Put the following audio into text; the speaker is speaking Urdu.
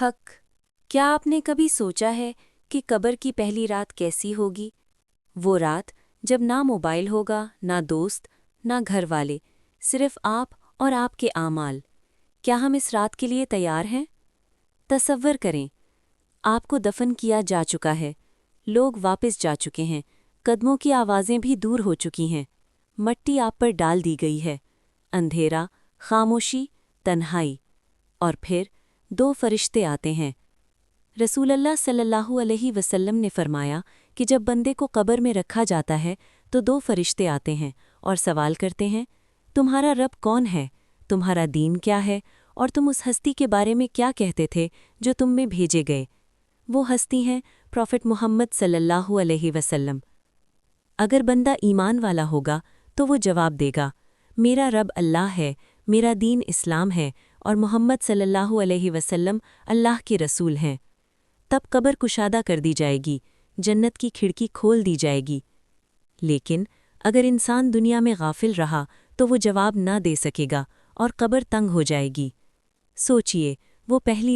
حق، کیا آپ نے کبھی سوچا ہے کہ قبر کی پہلی رات کیسی ہوگی؟ وہ رات جب نہ موبائل ہوگا، نہ دوست، نہ گھر والے، صرف آپ اور آپ کے اعمال۔ کیا ہم اس رات کے لیے تیار ہیں؟ تصور کریں، آپ کو دفن کیا جا چکا ہے، لوگ واپس جا چکے ہیں، قدموں کی آوازیں بھی دور ہو چکی ہیں، مٹی آپ پر ڈال دی گئی ہے، اندھیرا، خاموشی، تنہائی، اور پھر دو فرشتے آتے ہیں۔ رسول اللہ صلی اللہ علیہ وسلم نے فرمایا کہ جب بندے کو قبر میں رکھا جاتا ہے تو دو فرشتے آتے ہیں اور سوال کرتے ہیں، تمہارا رب کون ہے؟ تمہارا دین کیا ہے؟ اور تم اس ہستی کے بارے میں کیا کہتے تھے جو تم میں بھیجے گئے؟ وہ ہستی ہیں پروفٹ محمد صلی اللہ علیہ وسلم۔ اگر بندہ ایمان والا ہوگا تو وہ جواب دے گا، میرا رب اللہ ہے، میرا دین اسلام ہے، اور محمد صلی اللہ علیہ وسلم اللہ کے رسول ہیں۔ تب قبر کشادہ کر دی جائے گی، جنت کی کھڑکی کھول دی جائے گی۔ لیکن اگر انسان دنیا میں غافل رہا تو وہ جواب نہ دے سکے گا اور قبر تنگ ہو جائے گی۔ سوچئے، وہ پہلی